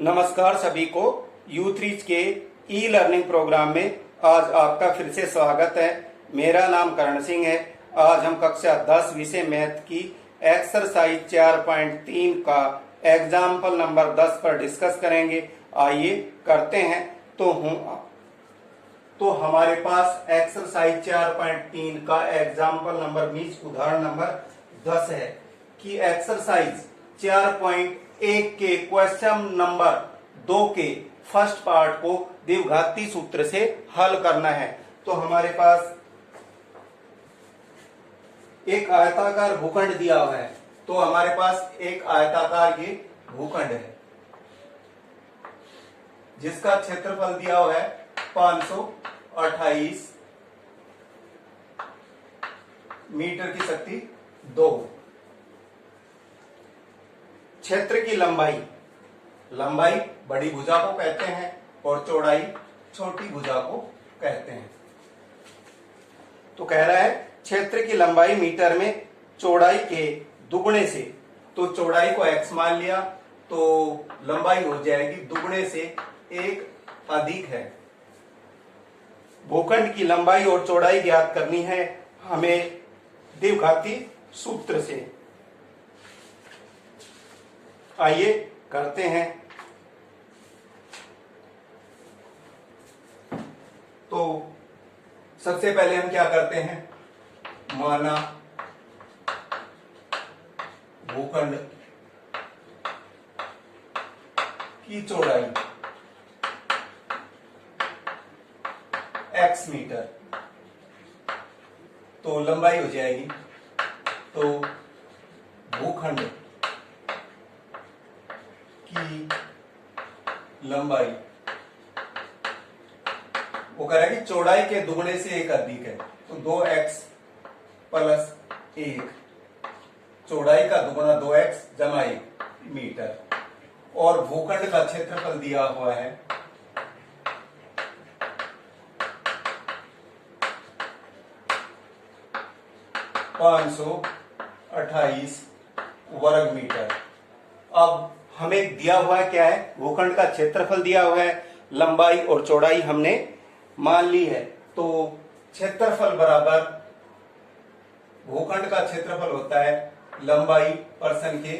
नमस्कार सभी को U3 के ई लर्निंग प्रोग्राम में आज आपका फिर से स्वागत है। मेरा नाम करण सिंह है। आज हम कक्षा 10 विषय मैथ की एक्सरसाइज 4.3 का एग्जाम्पल नंबर 10 पर डिस्कस करेंगे। आइए करते हैं। तो हमारे पास एक्सरसाइज 4.3 का एग्जाम्पल नंबर मीन्स उदाहरण नंबर 10 है कि एक्सरसाइज 4.1 के क्वेश्चन नंबर 2 के फर्स्ट पार्ट को द्विघाती सूत्र से हल करना है। तो हमारे पास एक आयताकार भूखंड दिया हुआ है। तो हमारे पास एक आयताकार ये भूखंड है जिसका क्षेत्रफल दिया हुआ है 528 मीटर की शक्ति 2। क्षेत्र की लंबाई बड़ी भुजा को कहते हैं और चौड़ाई छोटी भुजा को कहते हैं। तो कह रहा है क्षेत्र की लंबाई मीटर में चौड़ाई के दुगने से, तो चौड़ाई को x मान लिया तो लंबाई हो जाएगी दुगने से 1 अधिक है। भूखंड की लंबाई और चौड़ाई ज्ञात करनी है हमें द्विघाती सूत्र से। आइए करते हैं। तो सबसे पहले हम क्या करते हैं, माना भूखंड की चौड़ाई x मीटर, तो लंबाई हो जाएगी, तो भूखंड की लंबाई वो कह रहा है कि चौड़ाई के दुगने से 1 अधिक है, तो 2x प्लस 1, चौड़ाई का दुगना 2x जमा 1 मीटर। और भूखंड का क्षेत्रफल दिया हुआ है 528 वर्ग मीटर। अब हमें दिया हुआ है क्या है, भूखंड का क्षेत्रफल दिया हुआ है, लंबाई और चौड़ाई हमने मान ली है। तो क्षेत्रफल बराबर भूखंड का क्षेत्रफल होता है लंबाई पर्सन के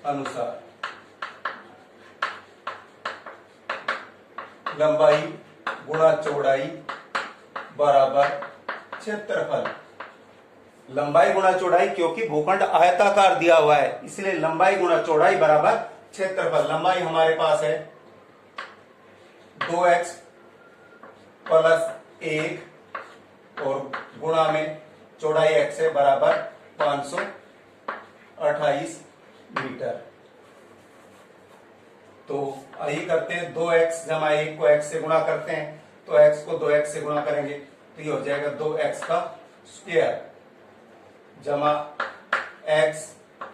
अनुसार, लंबाई गुणा चौड़ाई बराबर क्षेत्रफल। लंबाई गुणा चौड़ाई, क्योंकि भूखंड आयताकार दिया हुआ है इसलिए लंबाई गुणा चौड़ाई बराबर क्षेत्रफल। लंबाई हमारे पास है 2x प्लस 1 और गुणा में चौड़ाई x है बराबर 528 मीटर। तो आइए करते हैं, 2x जमा 1 को x से गुणा करते हैं, तो x को 2x से गुणा करेंगे तो ये हो जाएगा 2x का स्क्वायर जमा x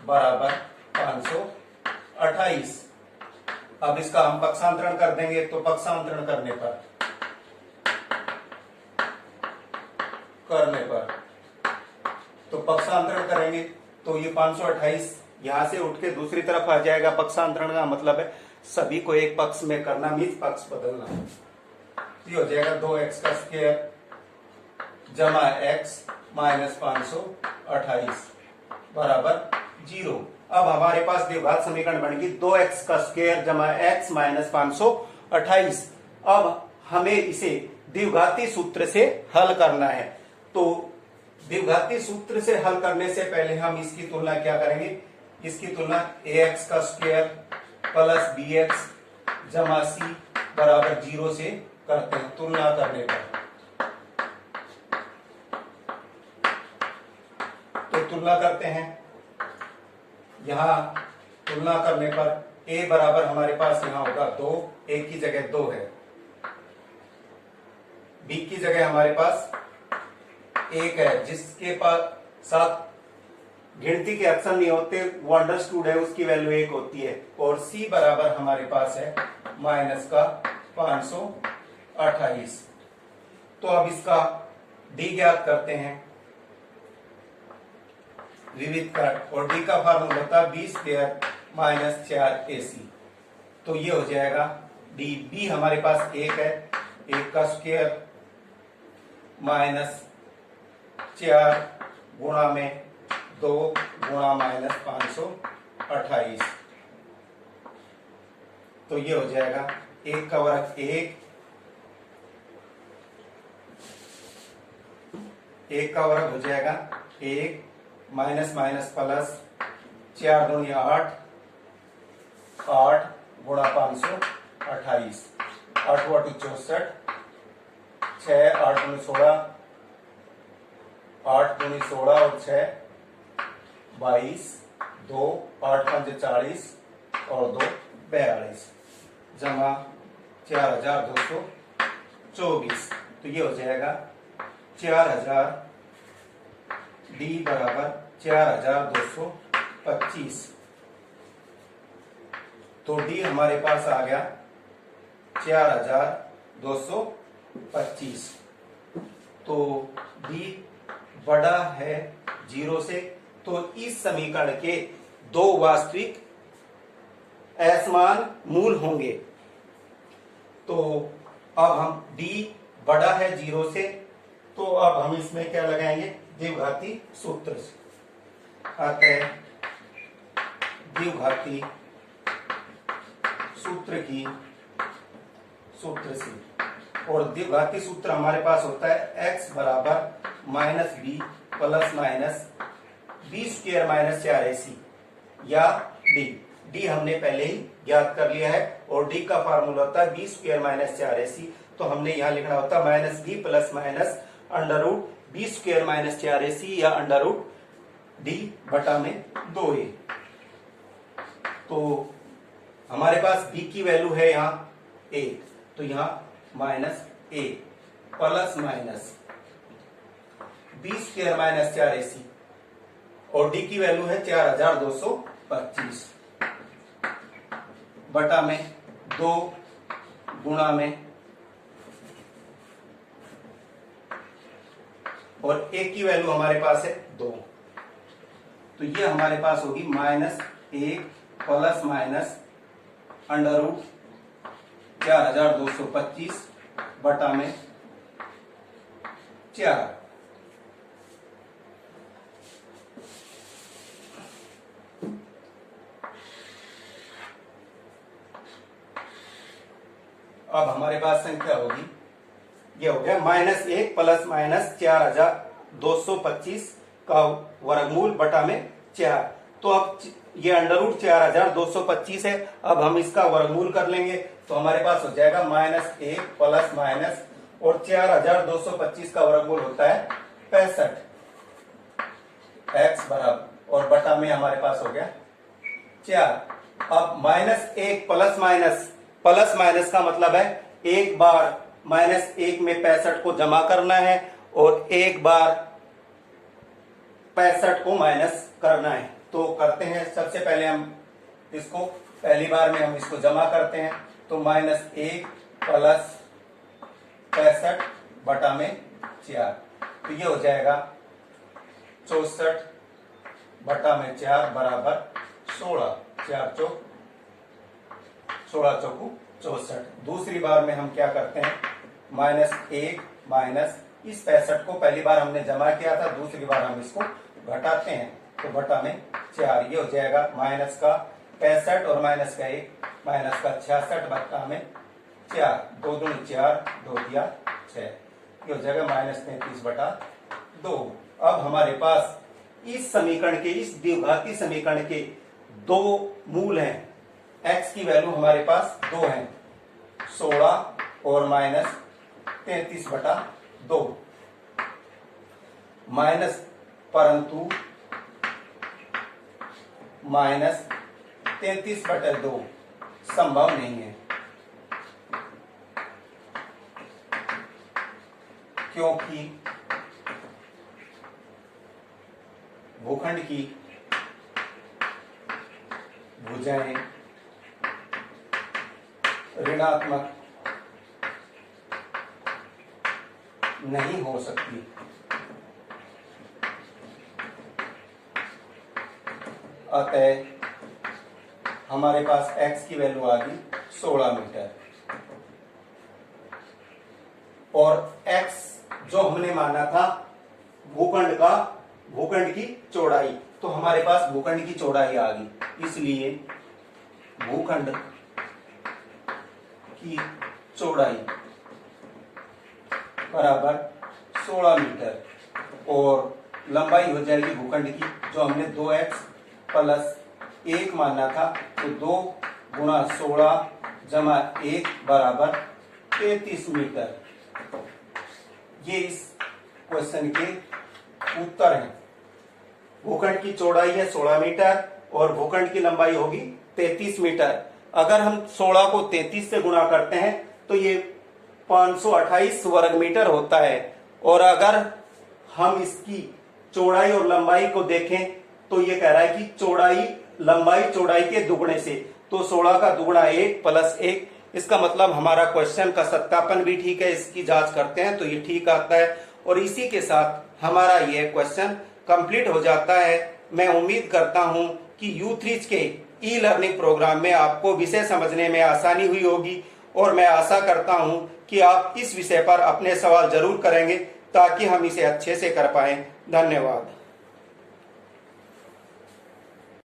बराबर 528। अब इसका हम पक्षांतरण कर देंगे, तो पक्षांतरण करने पर तो पक्षांतरण करेंगे तो ये 528 यहां से उठ के दूसरी तरफ आ जाएगा। पक्षांतरण का मतलब है सभी को एक पक्ष में करना, मीन्स पक्ष बदलना। ये हो जाएगा 2x का स्क्वायर जमा x माइनस 528 बराबर 0। अब हमारे पास द्विघात समीकरण बन गई 2x का स्क्वायर जमा x माइनस 528। अब हमें इसे द्विघाती सूत्र से हल करना है। तो द्विघाती सूत्र से हल करने से पहले हम इसकी तुलना क्या करेंगे, इसकी तुलना ax का स्क्वायर प्लस bx जमा c बराबर 0 से करते हैं। तुलना करने पर तो तुलना करते हैं, यहां तुलना करने पर a बराबर हमारे पास यहां होगा 2, a की जगह 2 है, b की जगह हमारे पास 1 है, जिसके पास साथ गिनती के अक्षर नहीं होते वो अंडरस्टूड है, उसकी वैल्यू 1 होती है। और c बराबर हमारे पास है माइनस का 528। तो अब इसका d ज्ञात करते हैं, विविध काट, और d का फार्मूला होता है 20 स्क्वायर माइनस 4ac। तो ये हो जाएगा डी। बी हमारे पास 1 है, 1 का स्क्वायर माइनस 4 गुणा में 2 गुणा माइनस 528, तो ये हो जाएगा 1 का वर्ग 1, 1 का वर्ग हो जाएगा 1 माइनस माइनस प्लस 4 दूनी 8, 8 गुणा 528, 8 वाट 64, 6 8 दूनी 16, 8 दूनी 16 और 6 22, 2 8 5 40 और 2 42 जमा 4224, तो ये हो जाएगा 4000, डी बराबर 4225। तो डी हमारे पास आ गया 4225। तो डी बड़ा है 0 से, तो इस समीकरण के दो वास्तविक असमान मूल होंगे। तो अब हम डी बड़ा है 0 से, तो अब हम इसमें क्या लगाएंगे, द्विघाती सूत्र से। अतः द्विघाती सूत्र से, और द्विघाती सूत्र हमारे पास होता है x बराबर minus b plus minus b square minus 4ac या डी। डी हमने पहले ही ज्ञात कर लिया है, और डी का फार्मूला होता है बी स्क्वायर माइनस 4ac, तो हमने यहां लिखना होता है minus b plus minus under root b square minus 4ac या अंडर रूट डी बटा में 2a। तो हमारे पास b की वैल्यू है यहाँ 1, तो यहाँ minus a plus minus b square minus 4ac, और डी की वैल्यू है 4225 बटा में 2 गुणा में, और a की वैल्यू हमारे पास है 2, तो ये हमारे पास होगी minus 1 plus minus under root 4225 बटा में 4। अब हमारे पास संख्या होगी, ये हो गया माइनस 1 प्लस माइनस 4225 का वर्गमूल बटा में 4। तो अब ये अंडर रूट 4225 है, अब हम इसका वर्गमूल कर लेंगे, तो हमारे पास हो जाएगा माइनस 1 प्लस माइनस, और 4225 का वर्गमूल होता है 65 x बराबर, और बटा में हमारे पास हो गया 4। अब माइनस 1 प्लस माइनस का मतलब है एक बार माइनस 1 में 65 को जमा करना है, और एक बार 65 को माइनस करना है। तो करते हैं, सबसे पहले हम इसको पहली बार में हम इसको जमा करते हैं, तो माइनस 1 प्लस 65 बटा में 4, तो ये हो जाएगा 64 बटा में 4 बराबर 16, 4 चौक 16 चौकू 64। दूसरी बार में हम क्या करते हैं, माइनस 1 माइनस इस 65 को पहली बार हमने जमा किया था, दूसरी बार हम इसको घटाते हैं, तो बटा में 4, ये हो जाएगा माइनस का 65 और माइनस का 1, माइनस का 66 बटा में 4, 2 दूनी 4, 2 दिया 6, ये हो जाएगा माइनस 33 बटा 2। अब हमारे पास इस समीकरण के, इस द्विघाती समीकरण के दो मूल हैं, x की वैल्यू हमारे पास 2 है, 16 और माइनस 33 बटा 2, माइनस परंतु माइनस 33 बटा 2 संभव नहीं है, क्योंकि भूखंड की भुजाएं ऋणात्मक नहीं हो सकती। अतः हमारे पास x की वैल्यू आ गई 16 मीटर, और x जो हमने माना था भूखंड की चौड़ाई, तो हमारे पास भूखंड की चौड़ाई आ गई, इसलिए भूखंड की चौड़ाई बराबर 16 मीटर, और लंबाई हो जाएगी भूखंड की, जो हमने 2x प्लस 1 माना था, तो 2 गुणा 16 जमा 1 बराबर 33 मीटर। ये इस क्वेश्चन के उत्तर हैं। भूखंड की चौड़ाई है 16 मीटर और भूखंड की लंबाई होगी 33 मीटर। अगर हम 16 को 33 से गुणा करते हैं तो ये 528 वर्ग मीटर होता है, और अगर हम इसकी चौड़ाई और लंबाई को देखें तो ये कह रहा है कि चौड़ाई लंबाई चौड़ाई के दुगने से, तो 16 का दुगना 1 प्लस 1, इसका मतलब हमारा क्वेश्चन का सत्यापन भी ठीक है। इसकी जांच करते हैं तो ये ठीक आता है, और इसी के साथ हमारा यह क्वेश्चन कंप्लीट हो जाता है। मैं उम्मीद करता हूं कि U3 के ई लर्निंग प्रोग्राम में आपको विषय समझने में आसानी हुई होगी, और मैं आशा करता हूं कि आप इस विषय पर अपने सवाल जरूर करेंगे ताकि हम इसे अच्छे से कर पाएं। धन्यवाद।